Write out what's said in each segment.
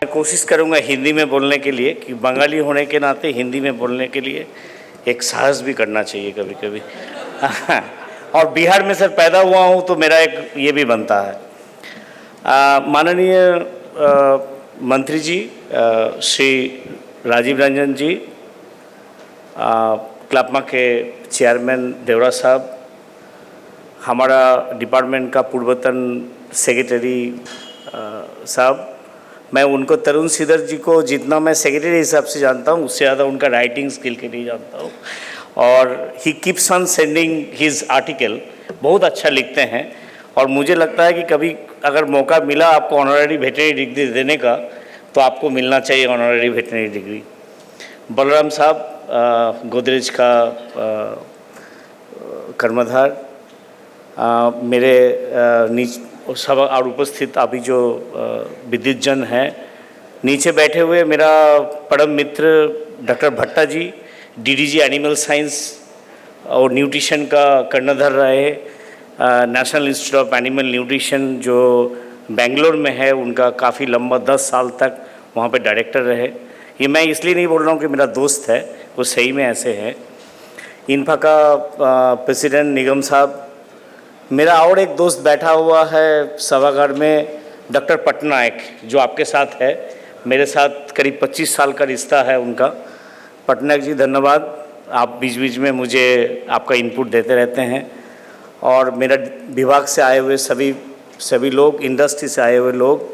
कोशिश करूंगा हिंदी में बोलने के लिए कि बंगाली होने के नाते हिंदी में बोलने के लिए एक साहस भी करना चाहिए कभी कभी। और बिहार में सर पैदा हुआ हूं तो मेरा एक ये भी बनता है। माननीय मंत्री जी, श्री राजीव रंजन जी, क्लापमा के चेयरमैन देवरा साहब, हमारा डिपार्टमेंट का पूर्वतन सेक्रेटरी साहब, मैं उनको तरुण सीधर जी को जितना मैं सेक्रेटरी हिसाब से जानता हूँ उससे ज़्यादा उनका राइटिंग स्किल के लिए जानता हूँ। और he keeps on sending his article, बहुत अच्छा लिखते हैं। और मुझे लगता है कि कभी अगर मौका मिला आपको ऑनररी वेटरनरी डिग्री देने का तो आपको मिलना चाहिए ऑनररी वेटरनरी डिग्री। बलराम साहब, गोदरेज का कर्मधार, मेरे नीच सब और उपस्थित अभी जो विद्युत जन हैं, नीचे बैठे हुए मेरा परम मित्र डॉक्टर भट्टा जी, डीडीजी एनिमल साइंस और न्यूट्रिशन का कर्णधार रहे, national institute of animal nutrition जो बेंगलोर में है उनका काफ़ी लंबा 10 साल तक वहाँ पे डायरेक्टर रहे। ये मैं इसलिए नहीं बोल रहा हूँ कि मेरा दोस्त है, वो सही में ऐसे है। इन्फा का प्रेसिडेंट निगम साहब, मेरा और एक दोस्त बैठा हुआ है सभागार में, डॉक्टर पटनायक, जो आपके साथ है, मेरे साथ करीब 25 साल का रिश्ता है उनका। पटनायक जी धन्यवाद, आप बीच बीच में मुझे आपका इनपुट देते रहते हैं। और मेरा विभाग से आए हुए सभी लोग, इंडस्ट्री से आए हुए लोग,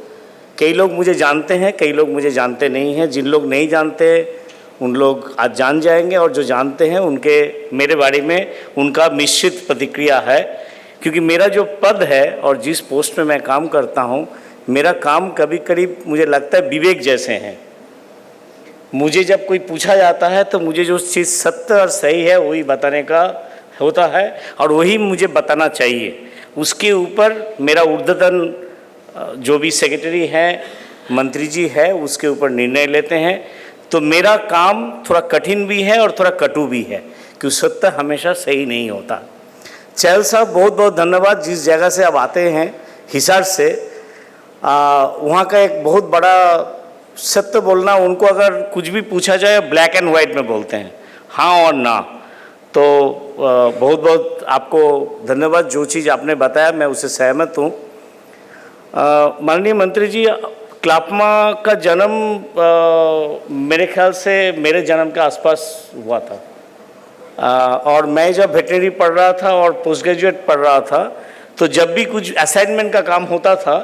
कई लोग मुझे जानते हैं, कई लोग मुझे जानते नहीं हैं। जिन लोग नहीं जानते उन लोग आज जान जाएंगे, और जो जानते हैं उनके मेरे बारे में उनका निश्चित प्रतिक्रिया है। क्योंकि मेरा जो पद है और जिस पोस्ट में मैं काम करता हूँ, मेरा काम कभी करीब मुझे लगता है विवेक जैसे हैं। मुझे जब कोई पूछा जाता है तो मुझे जो चीज़ सत्य और सही है वही बताने का होता है और वही मुझे बताना चाहिए। उसके ऊपर मेरा ऊर्ध्वतन जो भी सेक्रेटरी हैं, मंत्री जी है, उसके ऊपर निर्णय लेते हैं। तो मेरा काम थोड़ा कठिन भी है और थोड़ा कटु भी है, क्योंकि सत्य हमेशा सही नहीं होता। चहल साहब, बहुत बहुत धन्यवाद। जिस जगह से आप आते हैं, हिसार से, वहाँ का एक बहुत बड़ा सत्य बोलना, उनको अगर कुछ भी पूछा जाए ब्लैक एंड वाइट में बोलते हैं, हाँ और ना। तो बहुत बहुत आपको धन्यवाद। जो चीज़ आपने बताया मैं उससे सहमत हूँ। माननीय मंत्री जी, क्लापमा का जन्म मेरे ख्याल से मेरे जन्म के आसपास हुआ था। और मैं जब वेटरनरी पढ़ रहा था और पोस्ट ग्रेजुएट पढ़ रहा था, तो जब भी कुछ असाइनमेंट का काम होता था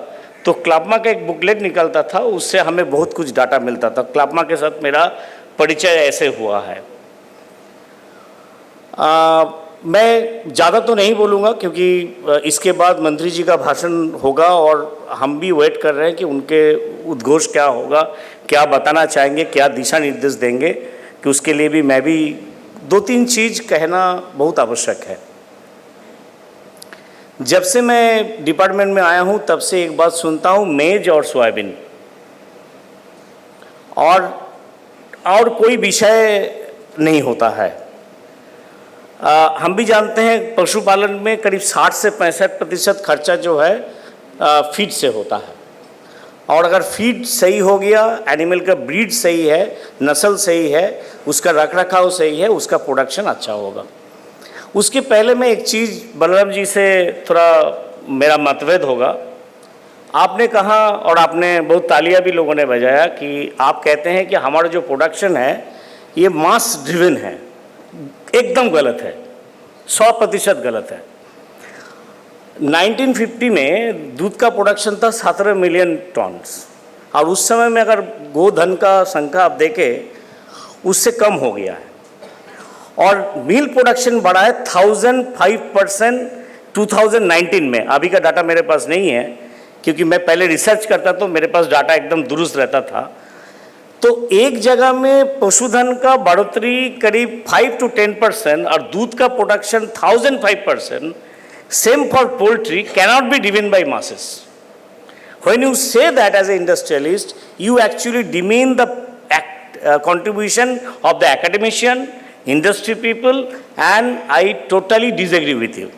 तो क्लापमा का एक बुकलेट निकलता था, उससे हमें बहुत कुछ डाटा मिलता था। क्लापमा के साथ मेरा परिचय ऐसे हुआ है। मैं ज़्यादा तो नहीं बोलूँगा क्योंकि इसके बाद मंत्री जी का भाषण होगा और हम भी वेट कर रहे हैं कि उनके उद्घोष क्या होगा, क्या बताना चाहेंगे, क्या दिशा निर्देश देंगे, कि उसके लिए भी मैं भी 2-3 चीज़ कहना बहुत आवश्यक है। जब से मैं डिपार्टमेंट में आया हूं तब से एक बात सुनता हूं, मेज और सोयाबीन, और कोई विषय नहीं होता है। हम भी जानते हैं पशुपालन में करीब 60 से 65% खर्चा जो है फीड से होता है। और अगर फीड सही हो गया, एनिमल का ब्रीड सही है, नस्ल सही है, उसका रखरखाव सही है, उसका प्रोडक्शन अच्छा होगा। उसके पहले मैं एक चीज़ बलराम जी से थोड़ा मेरा मतभेद होगा। आपने कहा, और आपने बहुत तालियां भी लोगों ने बजाया, कि आप कहते हैं कि हमारा जो प्रोडक्शन है ये मास ड्रिवन है। एकदम गलत है, 100% गलत है। 1950 में दूध का प्रोडक्शन था 17 मिलियन टन्स, और उस समय में अगर गोधन का संख्या आप देखें उससे कम हो गया है। और मिल्क प्रोडक्शन बढ़ा है 1005% 2019 में। अभी का डाटा मेरे पास नहीं है क्योंकि मैं पहले रिसर्च करता तो मेरे पास डाटा एकदम दुरुस्त रहता था। तो एक जगह में पशुधन का बढ़ोतरी करीब 5 to 10% और दूध का production 1005%, same for poultry, cannot be driven by masses. When you say that as an industrialist, you actually demean the contribution of the academician, industry people, and I totally disagree with you.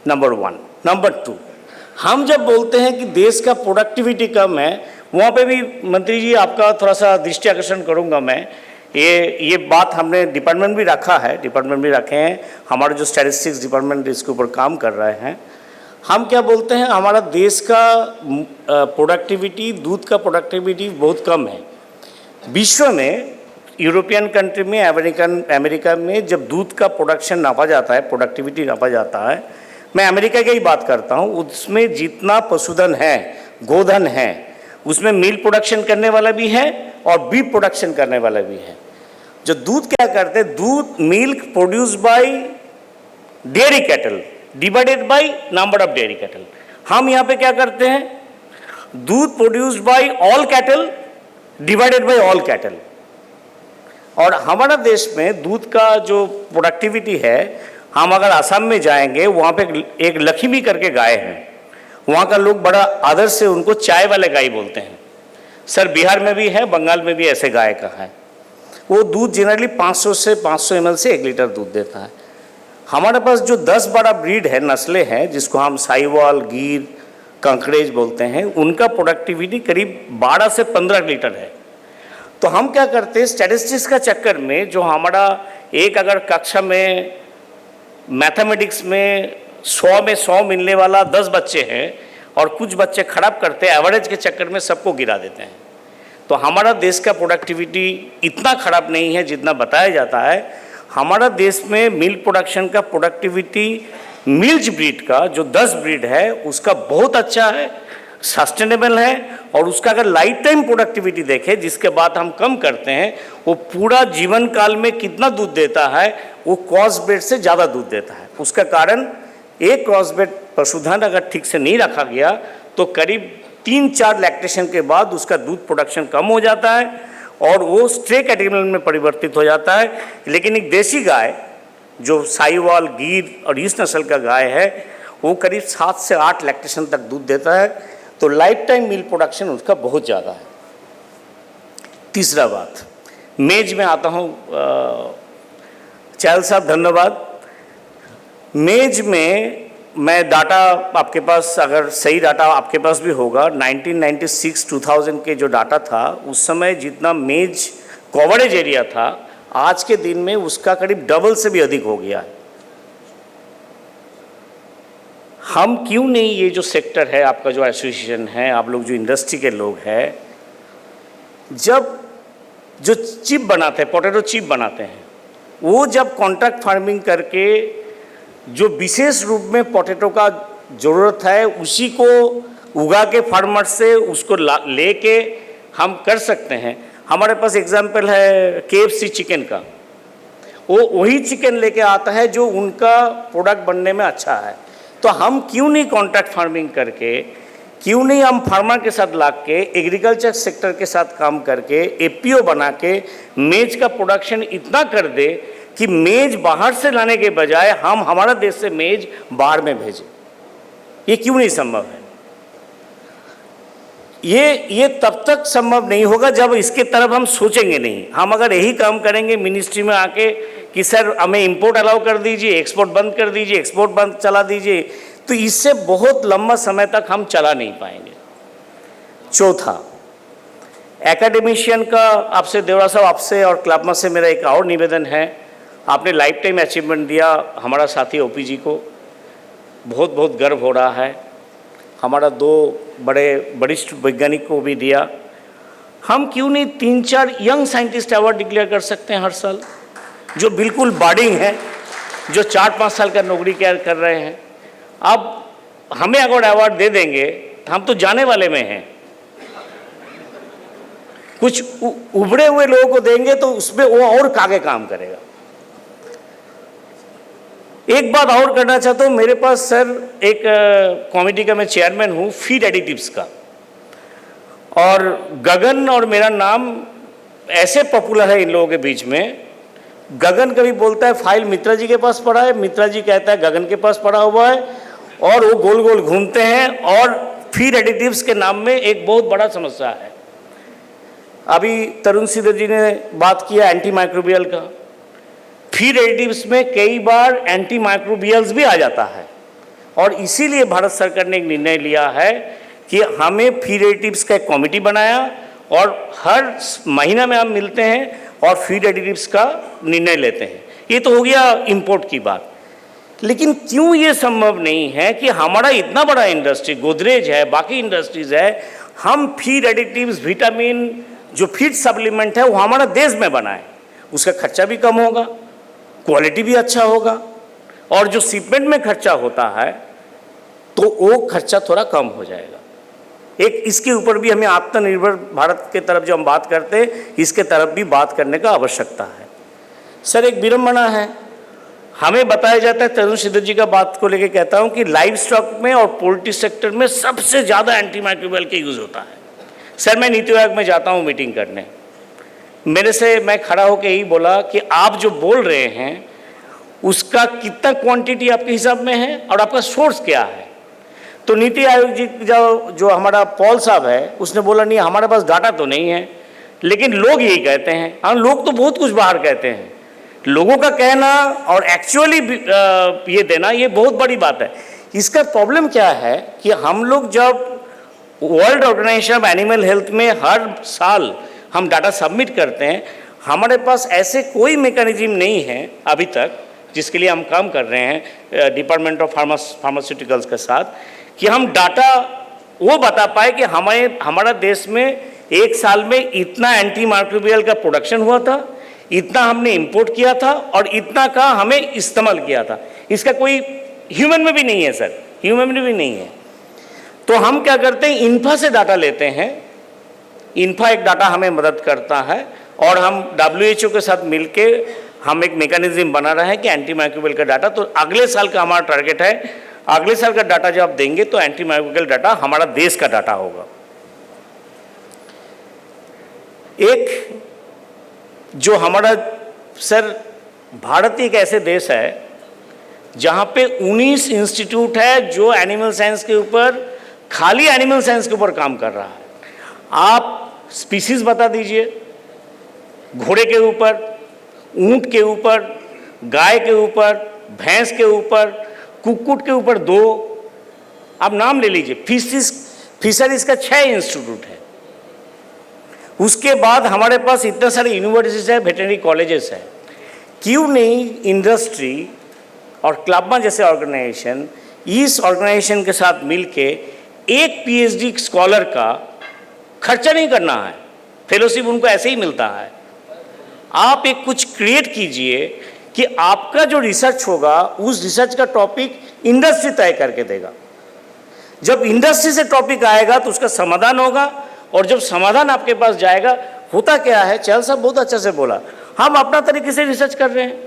Number one. Number two, हम जब बोलते हैं कि देश का productivity कम है, वहाँ पे भी मंत्री जी आपका थोड़ा सा दृष्टि आकर्षण करूँगा मैं। ये बात हमने डिपार्टमेंट भी रखे हैं, हमारे जो स्टैटिस्टिक्स डिपार्टमेंट इसके ऊपर काम कर रहे हैं। हम क्या बोलते हैं, हमारा देश का प्रोडक्टिविटी, दूध का प्रोडक्टिविटी बहुत कम है। विश्व में, यूरोपियन कंट्री में, अमेरिका में जब दूध का प्रोडक्शन नापा जाता है, प्रोडक्टिविटी नापा जाता है, मैं अमेरिका की ही बात करता हूँ, उसमें जितना पशुधन है, गोधन है, उसमें मिल्क प्रोडक्शन करने वाला भी है और बीफ प्रोडक्शन करने वाला भी है। जो दूध क्या करते हैं, दूध milk produce by dairy cattle divided by number of dairy cattle. हम यहाँ पे क्या करते हैं, दूध produce by all cattle divided by all cattle. और हमारा देश में दूध का जो प्रोडक्टिविटी है, हम अगर असम में जाएंगे, वहाँ पे एक लक्ष्मी करके गाय है, वहाँ का लोग बड़ा आदर से उनको चाय वाले गाय बोलते हैं। सर बिहार में भी है, बंगाल में भी ऐसे गाय का है। वो दूध जनरली 500 से 500 ml से 1 लीटर दूध देता है। हमारे पास जो 10-12 ब्रीड है, नस्लें हैं, जिसको हम साहिवाल, गिर, कंकरेज बोलते हैं, उनका प्रोडक्टिविटी करीब 12 से 15 लीटर है। तो हम क्या करते हैं, स्टैटिस्टिक्स का चक्कर में, जो हमारा एक अगर कक्षा में मैथमेटिक्स में 100 में 100 मिलने वाला 10 बच्चे हैं और कुछ बच्चे खराब करते हैं, एवरेज के चक्कर में सबको गिरा देते हैं। तो हमारा देश का प्रोडक्टिविटी इतना खराब नहीं है जितना बताया जाता है। हमारा देश में मिल्क प्रोडक्शन का प्रोडक्टिविटी, मिल्च ब्रीड का जो 10 ब्रीड है उसका बहुत अच्छा है, सस्टेनेबल है, और उसका अगर लाइफ टाइम प्रोडक्टिविटी देखें, जिसके बाद हम कम करते हैं, वो पूरा जीवन काल में कितना दूध देता है, वो क्रॉस ब्रीड से ज़्यादा दूध देता है। उसका कारण, एक क्रॉस ब्रीड पशुधन अगर ठीक से नहीं रखा गया तो करीब 3-4 लैक्टेशन के बाद उसका दूध प्रोडक्शन कम हो जाता है और वो स्ट्रे कैटेगरी में परिवर्तित हो जाता है। लेकिन एक देसी गाय जो साहिवाल, गिर और इस नस्ल का गाय है, वो करीब 7 से 8 लैक्टेशन तक दूध देता है। तो लाइफ टाइम मिल्क प्रोडक्शन उसका बहुत ज़्यादा है। तीसरा बात, मेज में आता हूँ। चहल साहब धन्यवाद। मेज में मैं डाटा आपके पास, अगर सही डाटा आपके पास भी होगा, 1996-2000 के जो डाटा था, उस समय जितना मेज कवरेज एरिया था, आज के दिन में उसका करीब डबल से भी अधिक हो गया है। हम क्यों नहीं, ये जो सेक्टर है आपका, जो एसोसिएशन है, आप लोग जो इंडस्ट्री के लोग हैं, जब जो चिप बनाते हैं, पोटैटो चिप बनाते हैं, वो जब कॉन्ट्रैक्ट फार्मिंग करके जो विशेष रूप में पोटैटो का ज़रूरत है उसी को उगा के फार्मर से उसको लेके हम कर सकते हैं। हमारे पास एग्जाम्पल है KFC चिकन का, वो वही चिकन लेके आता है जो उनका प्रोडक्ट बनने में अच्छा है। तो हम क्यों नहीं कॉन्ट्रैक्ट फार्मिंग करके, क्यों नहीं हम फार्मर के साथ ला के, एग्रीकल्चर सेक्टर के साथ काम करके APO बना के मेज का प्रोडक्शन इतना कर दे कि मेज बाहर से लाने के बजाय हम हमारा देश से मेज बाहर में भेजें। ये क्यों नहीं संभव है? ये तब तक संभव नहीं होगा जब इसके तरफ हम सोचेंगे नहीं। हम अगर यही काम करेंगे मिनिस्ट्री में आके कि सर हमें इंपोर्ट अलाउ कर दीजिए, एक्सपोर्ट बंद कर दीजिए, एक्सपोर्ट बंद चला दीजिए, तो इससे बहुत लंबा समय तक हम चला नहीं पाएंगे। चौथा, एकेडमिशियन का आपसे, देवरा साहब आपसे और क्लापमा से मेरा एक और निवेदन है। आपने लाइफ टाइम अचीवमेंट दिया हमारा साथी OP जी को, बहुत बहुत गर्व हो रहा है। हमारा 2 बड़े वरिष्ठ वैज्ञानिक को भी दिया। हम क्यों नहीं 3-4 यंग साइंटिस्ट अवार्ड डिक्लेयर कर सकते हैं हर साल, जो बिल्कुल बार्डिंग है, जो 4-5 साल का नौकरी कर रहे हैं। अब हमें अगर अवार्ड दे देंगे तो हम तो जाने वाले में हैं, कुछ उभरे हुए लोगों को देंगे तो उसमें वो और आगे काम करेगा। एक बात और करना चाहता हूँ, मेरे पास सर एक कमेटी का मैं चेयरमैन हूँ फीड एडिटिव्स का, और गगन और मेरा नाम ऐसे पॉपुलर है इन लोगों के बीच में। गगन कभी बोलता है फाइल मित्रा जी के पास पड़ा है, मित्रा जी कहता है गगन के पास पड़ा हुआ है, और वो गोल गोल घूमते हैं। और फीड एडिटिव्स के नाम में एक बहुत बड़ा समस्या है। अभी तरुण सिद्धर जी ने बात किया एंटी माइक्रोबियल का। फीड एडिटिव्स में कई बार एंटी माइक्रोबियल्स भी आ जाता है, और इसीलिए भारत सरकार ने एक निर्णय लिया है कि हमें फीड एडिटिव्स का एक कमेटी बनाया और हर महीना में हम मिलते हैं और फीड एडिटिव्स का निर्णय लेते हैं। ये तो हो गया इंपोर्ट की बात। लेकिन क्यों ये संभव नहीं है कि हमारा इतना बड़ा इंडस्ट्री, गोदरेज है, बाकी इंडस्ट्रीज है, हम फीड एडिटिव्स, विटामिन, जो फीड सप्लीमेंट है वो हमारा देश में बनाए। उसका खर्चा भी कम होगा, क्वालिटी भी अच्छा होगा, और जो शिपमेंट में खर्चा होता है तो वो खर्चा थोड़ा कम हो जाएगा। एक इसके ऊपर भी हमें आत्मनिर्भर भारत के तरफ जो हम बात करते हैं, इसके तरफ भी बात करने का आवश्यकता है। सर, एक विडंबना है, हमें बताया जाता है, तरुण सिद्धू जी का बात को लेकर कहता हूं कि लाइव स्टॉक में और पोल्ट्री सेक्टर में सबसे ज़्यादा एंटीमाइक्रोबियल का यूज़ होता है। सर, मैं नीति आयोग में जाता हूं मीटिंग करने, मेरे से मैं खड़ा होकर यही बोला कि आप जो बोल रहे हैं उसका कितना क्वांटिटी आपके हिसाब में है और आपका सोर्स क्या है। तो नीति आयोग जी जो हमारा पॉल साहब है, उसने बोला नहीं, हमारे पास डाटा तो नहीं है, लेकिन लोग यही कहते हैं। हाँ, लोग तो बहुत कुछ बाहर कहते हैं, लोगों का कहना और एक्चुअली ये देना, ये बहुत बड़ी बात है। इसका प्रॉब्लम क्या है कि हम लोग जब World Organisation of Animal Health में हर साल हम डाटा सबमिट करते हैं, हमारे पास ऐसे कोई मैकेनिज्म नहीं है अभी तक, जिसके लिए हम काम कर रहे हैं डिपार्टमेंट ऑफ फार्मास्यूटिकल्स के साथ, कि हम डाटा वो बता पाए कि हमारा देश में एक साल में इतना एंटीमाइक्रोबियल का प्रोडक्शन हुआ था, इतना हमने इंपोर्ट किया था और इतना का हमें इस्तेमाल किया था। इसका कोई ह्यूमन में भी नहीं है सर, ह्यूमन में भी नहीं है। तो हम क्या करते हैं, इन्फा से डाटा लेते हैं। इन्फा एक डाटा हमें मदद करता है और हम WHO के साथ मिलके हम एक मैकेनिज्म बना रहे हैं कि एंटीमाइक्रोबियल का डाटा, तो अगले साल का हमारा टारगेट है, अगले साल का डाटा जब आप देंगे तो एंटीमाइक्रोबियल डाटा हमारा देश का डाटा होगा। एक जो हमारा सर, भारत एक ऐसे देश है जहाँ पे 19 इंस्टीट्यूट है जो एनिमल साइंस के ऊपर, खाली एनिमल साइंस के ऊपर काम कर रहा है। आप स्पीसीज बता दीजिए, घोड़े के ऊपर, ऊंट के ऊपर, गाय के ऊपर, भैंस के ऊपर, कुक्कुट के ऊपर 2, आप नाम ले लीजिए। फिशरीज का 6 इंस्टीट्यूट है। उसके बाद हमारे पास इतने सारे यूनिवर्सिटीज है, वेटरनरी कॉलेजेस है। क्यों नहीं इंडस्ट्री और क्लबमा जैसे ऑर्गेनाइजेशन इस ऑर्गेनाइजेशन के साथ मिलके एक PhD स्कॉलर का खर्चा नहीं करना है, फेलोशिप उनको ऐसे ही मिलता है। आप एक कुछ क्रिएट कीजिए कि आपका जो रिसर्च होगा उस रिसर्च का टॉपिक इंडस्ट्री तय करके देगा। जब इंडस्ट्री से टॉपिक आएगा तो उसका समाधान होगा, और जब समाधान आपके पास जाएगा, होता क्या है, चहल साहब बहुत अच्छा से बोला, हम अपना तरीके से रिसर्च कर रहे हैं।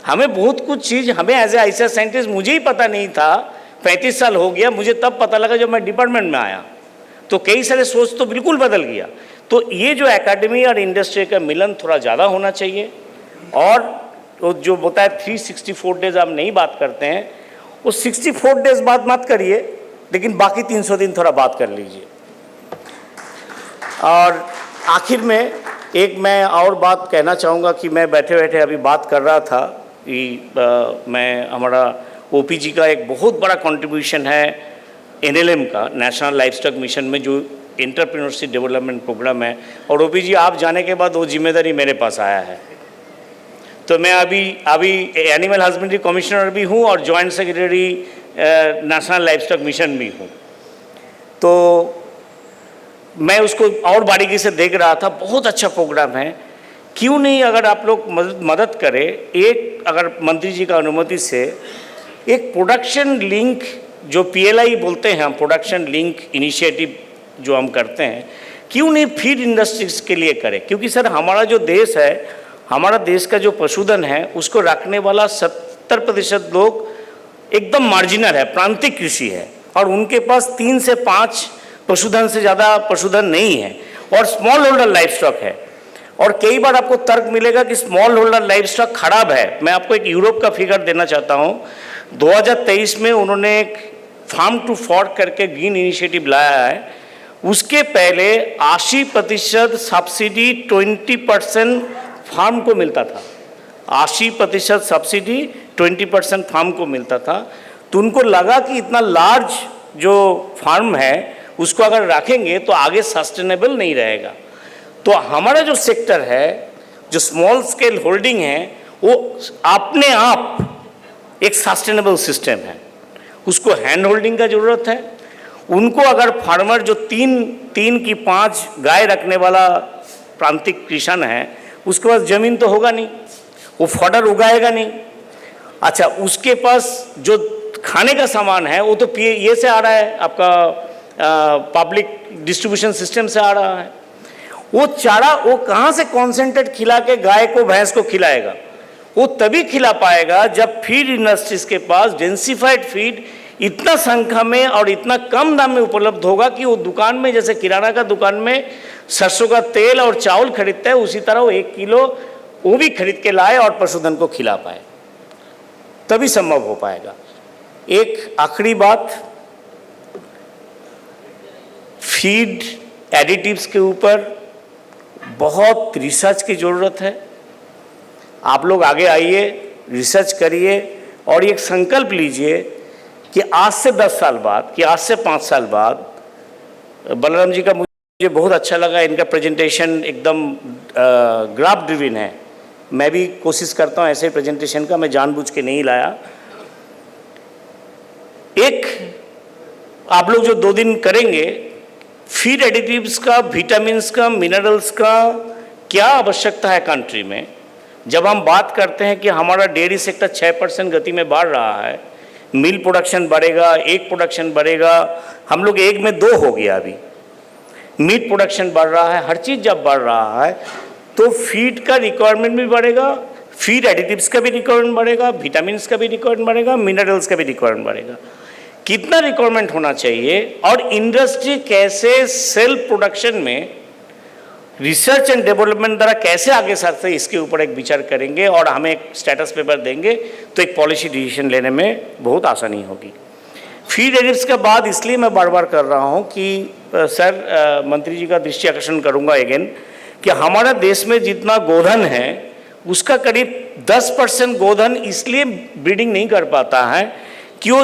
हमें बहुत कुछ चीज़, हमें एज ए ICAR साइंटिस्ट मुझे ही पता नहीं था, 35 साल हो गया, मुझे तब पता लगा जब मैं डिपार्टमेंट में आया, तो कई सारे सोच तो बिल्कुल बदल गया। तो ये जो एकेडमी और इंडस्ट्री का मिलन थोड़ा ज़्यादा होना चाहिए। और तो जो होता है 364 डेज आप नहीं बात करते हैं, वो 64 डेज बात मत करिए, लेकिन बाकी 300 दिन थोड़ा बात कर लीजिए। और आखिर में एक मैं और बात कहना चाहूँगा कि मैं बैठे बैठे अभी बात कर रहा था कि मैं हमारा OPG का एक बहुत बड़ा कंट्रीब्यूशन है NLM का, नेशनल लाइवस्टॉक मिशन में, जो एंटरप्रेन्योरशिप डेवलपमेंट प्रोग्राम है। और OPG आप जाने के बाद वो जिम्मेदारी मेरे पास आया है। तो मैं अभी एनिमल हस्बेंड्री कमिश्नर भी हूँ और joint secretary national livestock mission भी हूँ। तो मैं उसको और बारीकी से देख रहा था, बहुत अच्छा प्रोग्राम है। क्यों नहीं, अगर आप लोग मदद करें, एक अगर मंत्री जी का अनुमति से एक प्रोडक्शन लिंक, जो PLI बोलते हैं हम, प्रोडक्शन लिंक इनिशिएटिव जो हम करते हैं, क्यों नहीं फीड इंडस्ट्रीज के लिए करें। क्योंकि सर हमारा जो देश है, हमारा देश का जो पशुधन है, उसको रखने वाला 70% लोग एकदम मार्जिनल है, प्रांतिक कृषि है, और उनके पास 3 से 5 पशुधन से ज़्यादा पशुधन नहीं है, और स्मॉल होल्डर लाइफ स्टॉक है। और कई बार आपको तर्क मिलेगा कि स्मॉल होल्डर लाइफ स्टॉक खराब है। मैं आपको एक यूरोप का फिगर देना चाहता हूँ। 2023 में उन्होंने एक फार्म टू फॉर्क करके ग्रीन इनिशिएटिव लाया है। उसके पहले 80% सब्सिडी 20% फार्म को मिलता था। 80% सब्सिडी 20% फार्म को मिलता था। तो उनको लगा कि इतना लार्ज जो फार्म है उसको अगर रखेंगे तो आगे सस्टेनेबल नहीं रहेगा। तो हमारा जो सेक्टर है, जो स्मॉल स्केल होल्डिंग है, वो अपने आप एक सस्टेनेबल सिस्टम है। उसको हैंड होल्डिंग का ज़रूरत है। उनको अगर फार्मर जो तीन की 5 गाय रखने वाला प्रांतिक किसान है, उसके पास ज़मीन तो होगा नहीं, वो फॉडर उगाएगा नहीं। अच्छा, उसके पास जो खाने का सामान है वो तो ये से आ रहा है, आपका पब्लिक डिस्ट्रीब्यूशन सिस्टम से आ रहा है। वो चारा वो कहाँ से कॉन्सेंट्रेट खिला के गाय को भैंस को खिलाएगा? वो तभी खिला पाएगा जब फीड इंडस्ट्रीज के पास डेंसिफाइड फीड इतना संख्या में और इतना कम दाम में उपलब्ध होगा कि वो दुकान में, जैसे किराना का दुकान में सरसों का तेल और चावल खरीदता है, उसी तरह वो 1 किलो वो भी खरीद के लाए और पशुधन को खिला पाए, तभी संभव हो पाएगा। एक आखिरी बात, फीड एडिटिव्स के ऊपर बहुत रिसर्च की ज़रूरत है। आप लोग आगे आइए, रिसर्च करिए और एक संकल्प लीजिए कि आज से 10 साल बाद, कि आज से 5 साल बाद, बलराम जी का मुझे बहुत अच्छा लगा, इनका प्रेजेंटेशन एकदम ग्राफ ड्रिवन है। मैं भी कोशिश करता हूँ ऐसे प्रेजेंटेशन का, मैं जानबूझ के नहीं लाया। एक आप लोग जो 2 दिन करेंगे, फीड एडिटिव्स का, विटामिन्स का, मिनरल्स का क्या आवश्यकता है कंट्री में। जब हम बात करते हैं कि हमारा डेयरी सेक्टर 6% गति में बढ़ रहा है, मिल प्रोडक्शन बढ़ेगा, एग प्रोडक्शन बढ़ेगा, हम लोग एग में 2 हो गया अभी, मीट प्रोडक्शन बढ़ रहा है, हर चीज़ जब बढ़ रहा है तो फीड का रिक्वायरमेंट भी बढ़ेगा, फीड एडिटिव्स का भी रिक्वायरमेंट बढ़ेगा, विटामिन्स का भी रिक्वायरमेंट बढ़ेगा, मिनरल्स का भी रिक्वायरमेंट बढ़ेगा। कितना रिक्वायरमेंट होना चाहिए और इंडस्ट्री कैसे सेल्फ प्रोडक्शन में रिसर्च एंड डेवलपमेंट द्वारा कैसे आगे सकते हैं, इसके ऊपर एक विचार करेंगे और हमें एक स्टेटस पेपर देंगे तो एक पॉलिसी डिसीजन लेने में बहुत आसानी होगी। फीड एडिटिव्स के बाद इसलिए मैं बार बार कर रहा हूँ कि सर, मंत्री जी का दृष्टि आकर्षण करूँगा अगेन, कि हमारा देश में जितना गोधन है उसका करीब 10% गोधन इसलिए ब्रीडिंग नहीं कर पाता है कि वो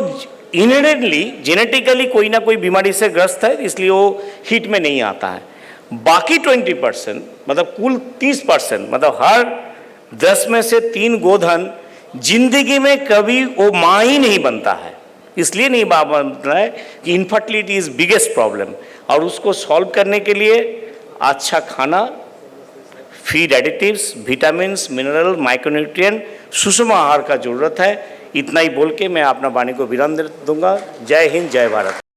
इनहेरेंटली जेनेटिकली कोई ना कोई बीमारी से ग्रस्त है, इसलिए वो हीट में नहीं आता है। बाकी 20% मतलब कुल 30%, मतलब हर 10 में से 3 गोधन जिंदगी में कभी वो माँ ही नहीं बनता है। इसलिए नहीं बनता है कि इनफर्टिलिटी इज बिगेस्ट प्रॉब्लम, और उसको सॉल्व करने के लिए अच्छा खाना, feed additives, vitamins, mineral, micronutrient, सुषम आहार का जरूरत है। इतना ही बोल के मैं अपना वाणी को विराम दे दूंगा। जय हिंद, जय भारत।